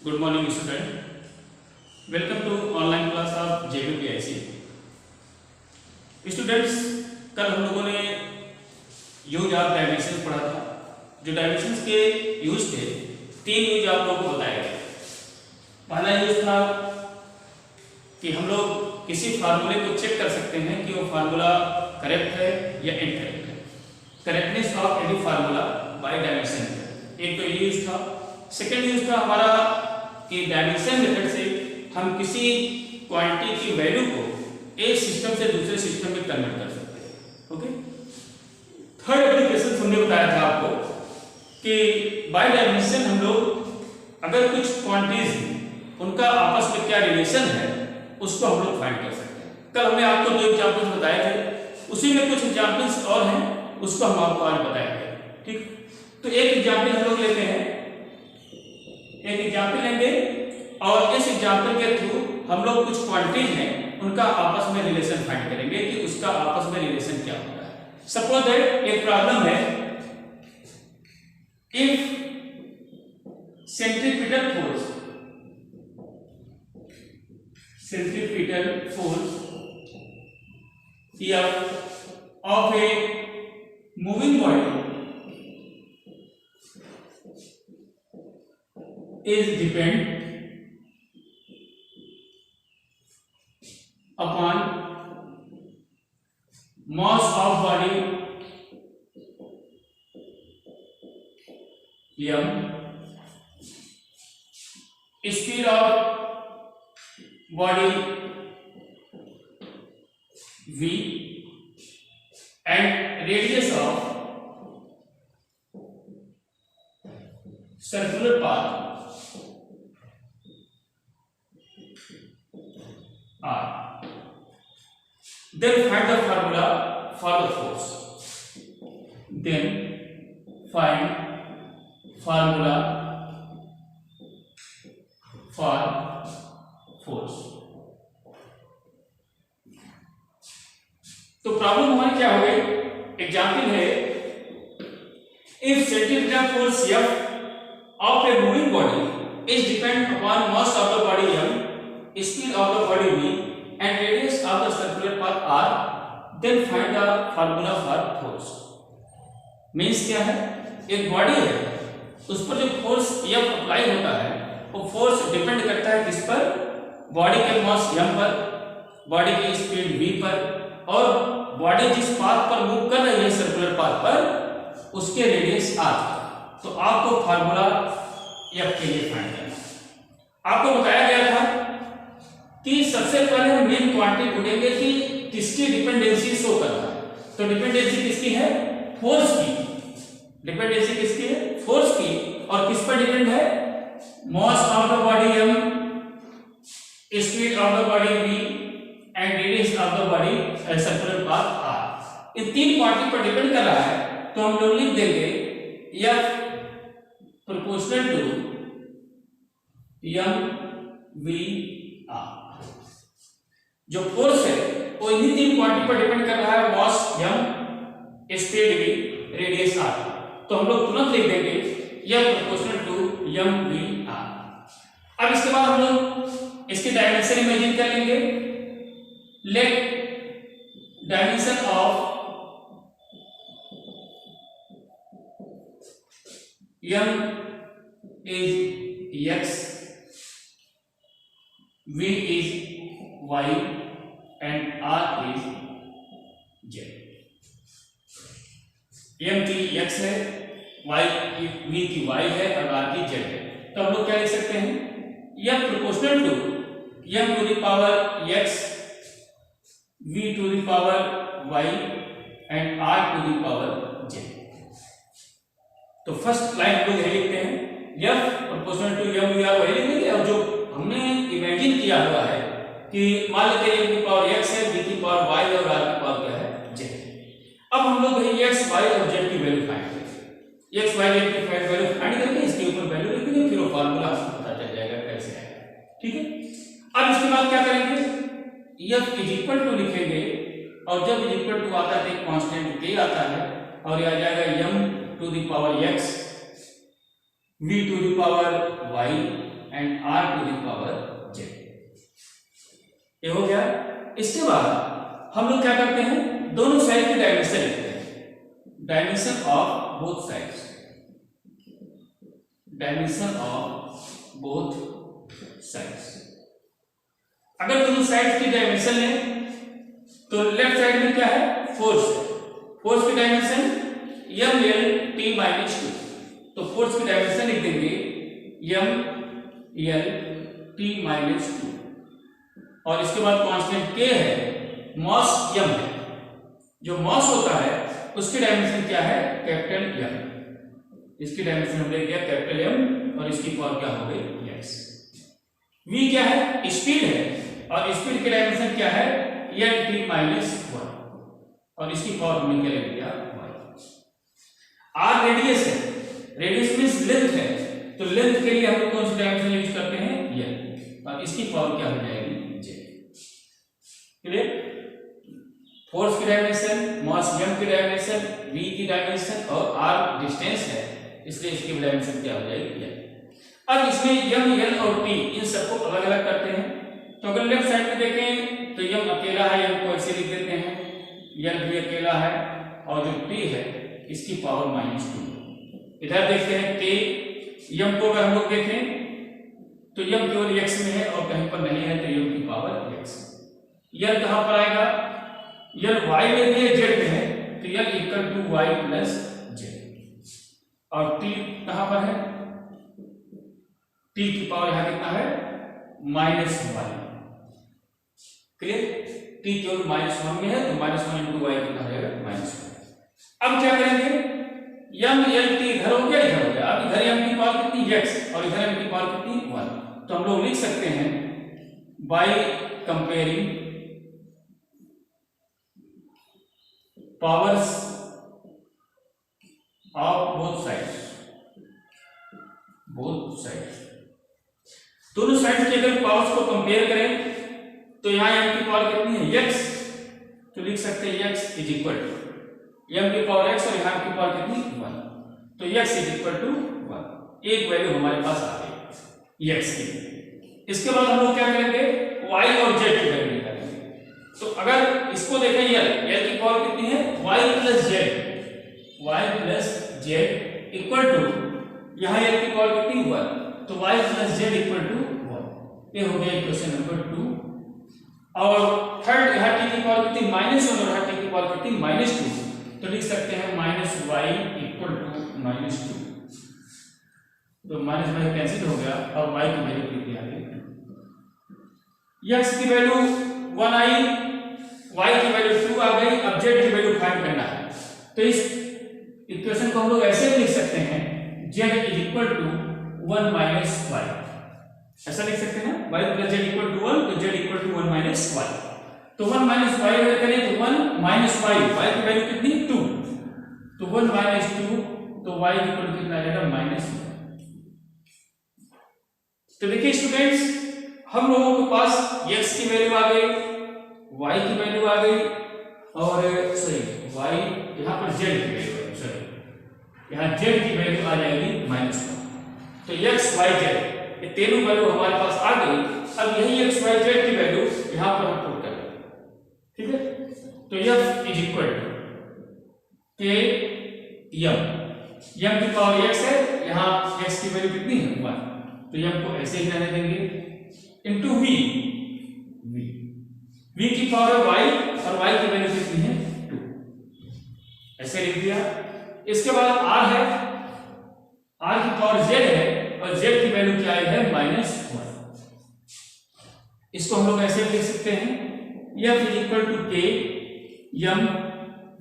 Good morning, student. Welcome to online class of JVPIC. Students, कल हम लोगों ने यूज ऑफ डायमेंशन पढ़ा था। जो डायमेंशंस के यूज थे, तीन यूज आप लोगों को बताया गया। पहला यूज था कि हम लोग किसी फार्मूले को चेक कर सकते हैं कि वो फार्मूला करेक्ट है या इनकरेक्ट है। Correctness of any formula by dimension, एक तो ये यूज था। सेकेंड यूज था हमारा कि डायमेंशन मेथड से हम किसी क्वांटिटी की वैल्यू को एक सिस्टम से दूसरे सिस्टम में कन्वर्ट कर सकते हैं। ओके, थर्ड एप्लीकेशन हमने बताया था आपको कि बाय डायमेंशन हम लोग अगर कुछ क्वांटिटीज उनका आपस में क्या रिलेशन है उसको हम लोग फाइंड कर सकते हैं। कल हमने आपको दो एग्जांपल्स बताए थे, उसी में कुछ एग्जांपल्स और हैं, उसको हम आपको आज बताएंगे। ठीक, तो एक एग्जांपल हम लोग लेते हैं, एक एग्जांपल लेंगे और इस एग्जांपल के थ्रू हम लोग कुछ क्वांटिटीज हैं उनका आपस में रिलेशन फाइंड करेंगे कि उसका आपस में रिलेशन क्या होता है। सपोज दैट एक प्रॉब्लम है, if centripetal force of a moving body is depend upon mass of body m, speed of body v, and radius of circular path r. Then find the formula for the force. Then find formula for force. तो problem हमारी क्या हो गई? Example है, if centripetal force F of a moving body is depend upon mass of the body m, speed of the body v, and radius of the circular path r, then find the formula for force. Means क्या है? एक body है, उस पर जो force F apply होता है वो फोर्स डिपेंड करता है किस पर? बॉडी के मास m पर, बॉडी की स्पीड v पर, और बॉडी जिस पाथ पर मूव कर रही है सर्कुलर पाथ पर उसके रेडियस r पर। तो आपको फार्मूला F के लिए फाइंड करना है। आपको बताया गया था कि सबसे पहले हम मेन क्वांटिटी ढूंढेंगे कि किसकी डिपेंडेंसी शो कर रहा है। तो डिपेंडेंसी किसकी है? फोर्स की। डिपेंडेंसी किसकी है? फोर्स की। और किस पर डिपेंड है? Mass of the body m, speed of the body v, and radius of the body circular path r। इन तीन क्वांटिटी पर डिपेंड कर रहा है। तो हम लोग लिख देंगे F proportional to m v r। जो फोर्स है वो इन्हीं तीन क्वांटिटी पर डिपेंड कर रहा है, mass m, speed v, radius r। तो हम लोग तुरंत लिख देंगे F proportional to m v r। अब इसके बाद हम लोग इसके डायमेंशन इमेजिन कर लेंगे। Let dimension of m is x, v is y, and r is z। m की x है, v की y है और r की z है। तो हम लोग क्या लिख सकते हैं? यह proportional to m to the power x, v to the power y, and r to the power z। तो फर्स्ट लाइन हम लोग यही लिखते हैं, F proportional to m v r वही लिखेंगे। और जो हमने इमेजिन किया हुआ है कि मान लेते हैं m की पावर x है, v की पावर y और r की पावर क्या है? z। अब हम लोग वही x, y और z की वैल्यू फाइंड करेंगे। x, y, z की वैल्यू फाइंड करके इसके ऊपर वैल्यू लिख देंगे, फिर वो फार्मूला आपको पता चल जाएगा कैसे आएगा। ठीक है, अब इसके बाद क्या करेंगे? F इज इक्वल टू लिखेंगे, और जब इज इक्वल टू आता है तो एक कांस्टेंट k आता है और ये आ जाएगा m to the power x, v to the power y, and r to the power z। ये हो गया। इसके बाद हम लोग क्या करते हैं, दोनों साइड की डायमेंशन लिखते हैं। Dimension of both sides, dimension of both sides. अगर दोनों साइड की डायमेंशन लें तो लेफ्ट साइड में क्या है, फोर्स है। फोर्स की dimension m l t minus 2, तो फोर्स की डायमेंशन लिख देंगे m l t माइनस 2, और इसके बाद कांस्टेंट k है, मॉस m है। जो मॉस होता है उसकी डायमेंशन क्या है, कैपिटल M। इसकी डायमेंशन हमने किया कैपिटल M और इसकी पावर क्या हो गई x। v क्या है, स्पीड है, और स्पीड की डायमेंशन क्या है, l t माइनस 1, और इसकी पावर हमने क्या ले लिया y। r रेडियस है, रेडियस मींस लेंथ है, तो लेंथ के लिए हम लोग कौन सी डायमेंशन यूज करते हैं, l, और इसकी पावर क्या हो जाएगी j। क्लियर। फोर्स की डायमेंशन, मास m की डायमेंशन, v की डायमेंशन और r डिस्टेंस है, इसलिए इसकी डायमेंशन क्या हो जाएगी l। अब इसमें m l और t इन सबको अलग अलग करते हैं। तो अगर लेफ्ट साइड में देखें तो m अकेला है, m को ऐसे लिख देते हैं, l भी अकेला है, और जो t है इसकी पावर माइनस 2। इधर देखते हैं k, m को अगर हम लोग देखें तो m केवल x में है और कहीं पर नहीं है, तो m की पावर x। l कहां पर आएगा, l y में भी है, z में है, तो l equal to y plus z। और t कहां पर है, t की पावर यहां कितना है, माइनस 1। क्लियर। t केवल -1 में है, तो -1 इंटू y कितना रहेगा, -1। अब क्या करेंगे, m l t इधर हो गया, इधर हो गया। अब इधर m की पावर कितनी x और इधर m की पावर कितनी 1, तो हम लोग लिख सकते हैं by comparing powers of both sides, both sides. दोनों साइड के अगर पावर्स को कंपेयर करें तो यहां m की पावर कितनी है, x, तो लिख सकते हैं x is equal to m की पावर x और यहां की पावर कितनी 1, तो x इज इक्वल टू 1। एक वैल्यू हमारे पास आ गई x की। इसके बाद हम लोग क्या करेंगे, y और z की वैल्यू निकालेंगे। तो अगर इसको देखें, l की पावर कितनी है, y plus z equal to, यहां l की पावर कितनी 1, तो y plus z equal to 1। ये हो गया इक्वेशन नंबर 2। और थर्ड, यहाँ t की पावर कितनी -1 और यहाँ t की पावर कितनी -2, तो लिख सकते हैं -y इक्वल टू -2। तो -y कैंसिल हो गया और y की वैल्यू कितनी आ गई, x की वैल्यू 1 आई, y की वैल्यू 2 आ गई। अब z की वैल्यू फाइंड करना है, तो इस इक्वेशन को हम लोग ऐसे भी लिख सकते हैं, z is equal to 1 minus y। ऐसा लिख सकते हैं ना, y plus z equal to 1, तो z equal to 1 minus y। तो 1 माइनस y अगर करें तो 1 माइनस y, y की वैल्यू कितनी 2, तो 1 माइनस 2, तो y इक्वल टू कितना आ जाएगा -1। तो देखिए स्टूडेंट्स, हम लोगों के पास x की वैल्यू आ गई, y की वैल्यू आ गई, और y यहां पर z की वैल्यू आ गई, यहां z की वैल्यू आ जाएगी -1। तो x y z ये तीनों वैल्यू हमारे पास आ गई। अब यही x y z की वैल्यू यहां पर हम पुट करेंगे, ठीक है। तो f is equal to k m की पावर x है, यहां x की वैल्यू कितनी है 1, तो m को ऐसे ही रहने देंगे इनटू v की पावर y और y की वैल्यू कितनी है 2, ऐसे लिख दिया। इसके बाद r है, r की पावर z है और z की वैल्यू क्या है -1। इसको हम लोग ऐसे लिख सकते हैं, f is equal to k m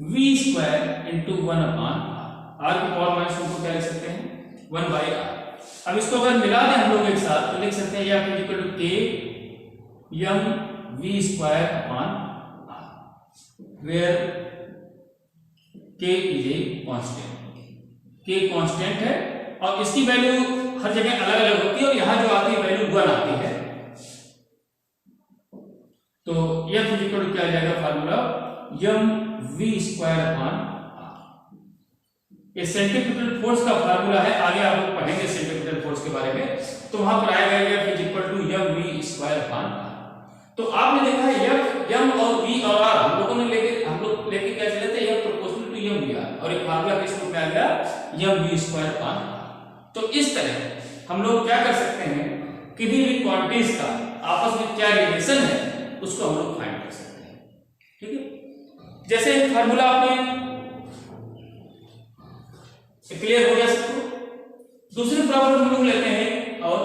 v square into 1 upon r की पावर -1 को क्या लिख सकते हैं 1 बाई r। अब इसको अगर मिला दें हम लोग एक साथ तो लिख सकते हैं f is equal to k m v square upon r, where k is a constant. k constant है और इसकी वैल्यू हर जगह अलग अलग होती है, और यहां जो आती है वैल्यू 1 आती है। तो f इज इक्वल टू क्या आ जाएगा formula m v square upon r। ये सेंट्रीफ्यूगल फोर्स का फार्मूला है, आगे आप लोग पढ़ेंगे सेंट्रीफ्यूगल फोर्स फोर्स के बारे में, तो वहां पर आएगा F is equal to mv square upon r। तो आपने देखा F, m और v और r हम लोग लेके क्या चले थे, F प्रोपोर्शनल टू mvr, और एक फार्मूला किस रूप में आ गया mv स्क्वायर अपान r। तो इस तरह हम लोग क्या कर सकते हैं, किसी भी क्वांटिटीज का आपस में क्या रिलेशन है उसको हम लोग फाइंड कर सकते हैं। ठीक है, जैसे फार्मूला आपने क्लियर हो गया सबको। दूसरी प्रॉब्लम हम लोग लेते हैं और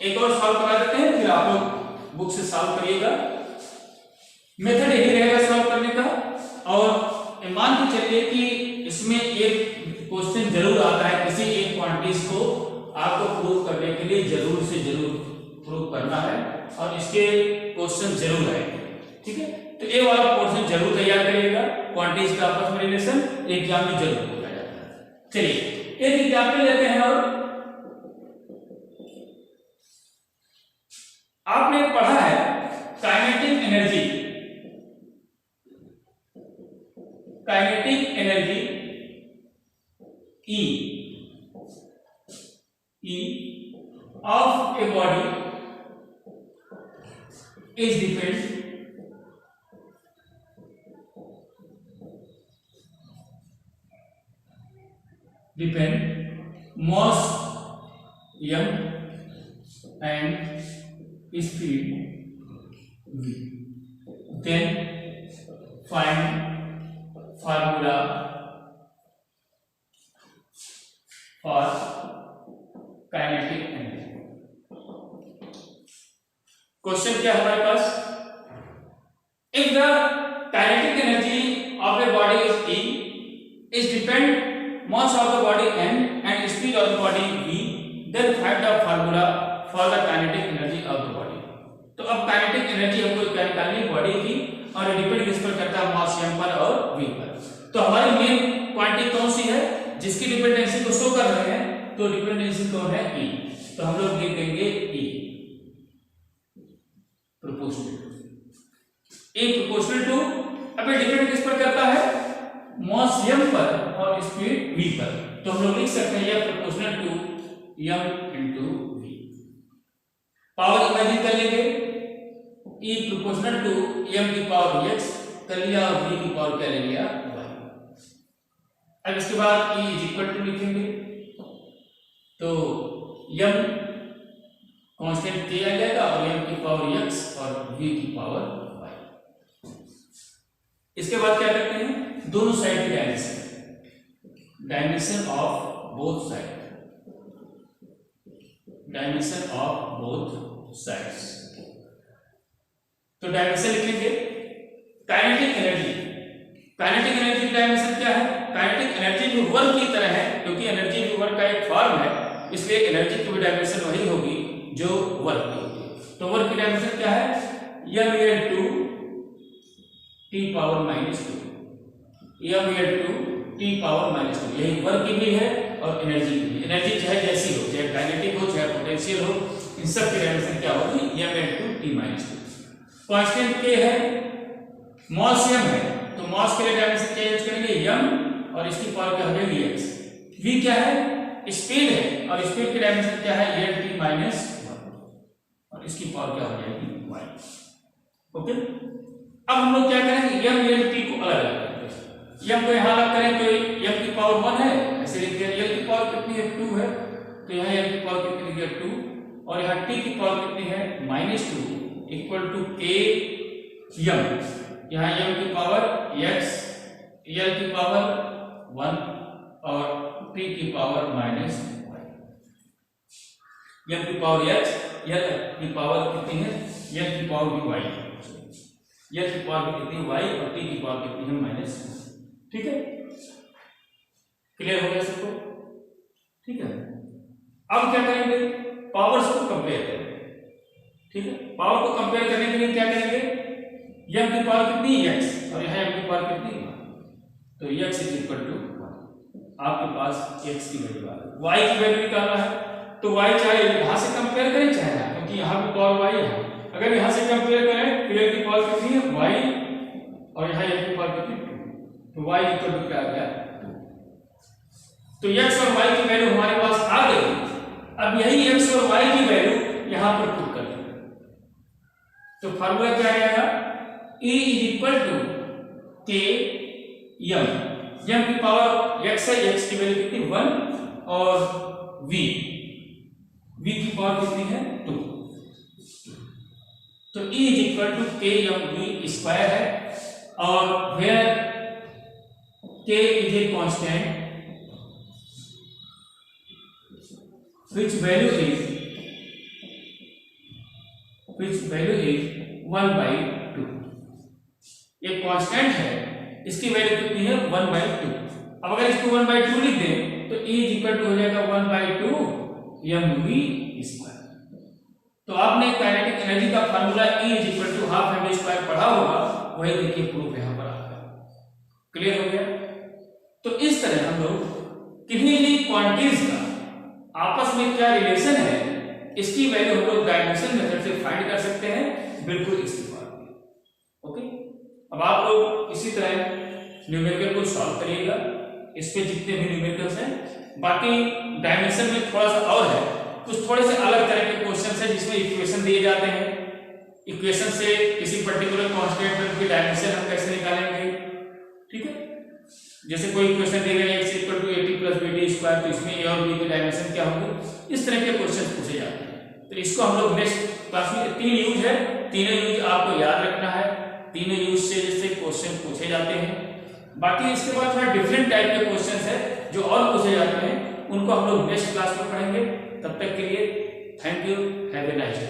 एक और सॉल्व करा देते हैं, फिर आप लोग बुक से सॉल्व करिएगा। मेथड यही रहेगा सॉल्व करने का, और मान के चलिए कि इसमें एक क्वेश्चन जरूर आता है, किसी एक क्वांटिटीज को आपको प्रूव करने के लिए जरूर से जरूर प्रूव करना है, और इसके क्वेश्चन जरूर आएंगे। ठीक है, तो ये वाला क्वेश्चन जरूर तैयार करिएगा, क्वांटिटीज का आपस में रिलेशन एग्जाम में जरूर पूछा जाता है। चलिए एक एग्जाम्पल लेते हैं, और आपने पढ़ा है kinetic energy, E of a body is depend mass m and speed v. Then find formula for kinetic energy. Question क्या है हमारे पास, if the kinetic energy of a body is E is depend mass of the body m and speed of the body v, then find the formula for the kinetic energy of the body। तो अब kinetic energy हमको क्या निकालनी है body की, और depend किस पर करता है, मास m पर और v पर। तो हमारी मेन क्वांटिटी कौन सी है जिसकी डिपेंडेंसी को शो कर रहे हैं, तो डिपेंडेंसी कौन है E, तो हम लोग लिख देंगे E प्रोपोर्शनल टू। अब ये डिपेंड किस पर करता है, मास m पर और स्पीड v पर, तो हम लोग लिख सकते हैं ये proportional to m into v। Power imagine कर लेंगे, E प्रोपोर्शनल टू m की पावर x कर लिया और v की पावर क्या ले लिया y। अब इसके बाद E इज इक्वल टू लिखेंगे, तो m कांस्टेंट k आ जाएगा और m की पावर x और v की पावर y। इसके बाद क्या करते हैं, दोनों साइड की डायमेंशन ऑफ बोथ साइड्स, तो डायमेंशन लिखेंगे। काइनेटिक एनर्जी की डायमेंशन क्या है, काइनेटिक एनर्जी भी वर्क की तरह है, क्योंकि एनर्जी भी वर्क का एक फॉर्म है, इसलिए एनर्जी की भी डायमेंशन वही होगी जो वर्क की होगी। तो वर्क की डायमेंशन क्या है, m * t पावर -2, यही वर्क की भी है और एनर्जी की भी। एनर्जी चाहे जैसी हो, चाहे काइनेटिक हो चाहे पोटेंशियल हो, इन सब की डायमेंशन क्या होगी, m * t-2। कांस्टेंट k है, मास m है, तो मास के लिए डायमेंशन क्या यूज करेंगे, m, और इसकी पावर क्या हो जाएगी x। v क्या है, स्पीड है, और स्पीड की डायमेंशन क्या है, l t-1, और इसकी पावर क्या हो जाएगी y। ओके, अब हम लोग क्या करेंगे, m l t को अलग अलग करेंगे। m को यहां अलग करें तो m की पावर 1 है, ऐसे लिखते हैं। l की पावर कितनी है, 2 है, तो यहाँ m की पावर कितनी है, 2, और यहाँ t की पावर कितनी है, -2 इक्वल टू k m। यहाँ m की पावर x, l की पावर 1 और t की पावर -y। m की पावर h, l की पावर कितनी है, l की पावर भी y, l की पावर कितनी y और t की पावर कितनी है, -1। ठीक है, क्लियर हो गया सबको। ठीक है, अब क्या करेंगे, पावर्स को कंपेयर करेंगे। ठीक है, पावर को कंपेयर करने के लिए क्या करेंगे, m की पावर कितनी है, x, और यहाँ m की पावर कितनी है, तो x इज इक्वल टू 1। आपके पास x की वैल्यू आ गई, y की वैल्यू निकालना है, तो y चाहे यहां से कंपेयर करें चाहे ना, क्योंकि यहाँ पे पावर y है। अगर यहां से कंपेयर करें तो l की पावर कितनी है, y, और यहाँ l की पावर कितनी है, 2, तो y इक्वल टू क्या आ गया, 2। तो x और y की वैल्यू हमारे पास आ गई। अब अब यही x और y की वैल्यू यहां पर पुट कर देंगे, तो फार्मूला क्या आएगा, E = k m की पावर x है, x की वैल्यू कितनी 1 और v की पावर कितनी है 2, तो E = k m v square है और where k is a constant which value is 1/2, ये कांस्टेंट है, इसकी वैल्यू कितनी है 1/2। अब अगर इसको 1/2 लिख दें तो E = हो जाएगा 1/2 mv²। तो आपने काइनेटिक एनर्जी का फार्मूला E = ½ mv² पढ़ा होगा, वही देखिए प्रूफ यहां पर आ गया। क्लियर हो गया? तो इस तरह हम लोग किन्हीं भी क्वांटिटीज का आपस में क्या रिलेशन है, इसकी वैल्यू हम लोग डायमेंशन मेथड से फाइंड कर सकते हैं, बिल्कुल इसी फॉर्म में। ओके, अब आप लोग इसी तरह न्यूमेरिकल को सॉल्व करिएगा, इस पे जितने भी न्यूमेरिकल्स हैं, बाकी डायमेंशन में थोड़ा सा और है, कुछ थोड़े से अलग तरह के क्वेश्चन है जिसमें इक्वेशन दिए जाते हैं, इक्वेशन से किसी पर्टिकुलर कांस्टेंट की डायमेंशन हम कैसे निकालेंगे, ठीक है। जैसे कोई इक्वेशन दी गई x = 80 + bd², तो इसमें a और b की डायमेंशन क्या होंगे, इस तरह के क्वेश्चन पूछे जाते हैं। तो इसको हम लोग नेक्स्ट क्लास में 3 यूज है, तीनों यूज आपको याद रखना है, तीनों यूज से जैसे क्वेश्चन पूछे जाते हैं। बाकी इसके बाद थोड़ा डिफरेंट टाइप के क्वेश्चन है जो और पूछे जाते हैं, उनको हम लोग नेक्स्ट क्लास में पढ़ेंगे। तब तक के लिए thank you, have a nice day.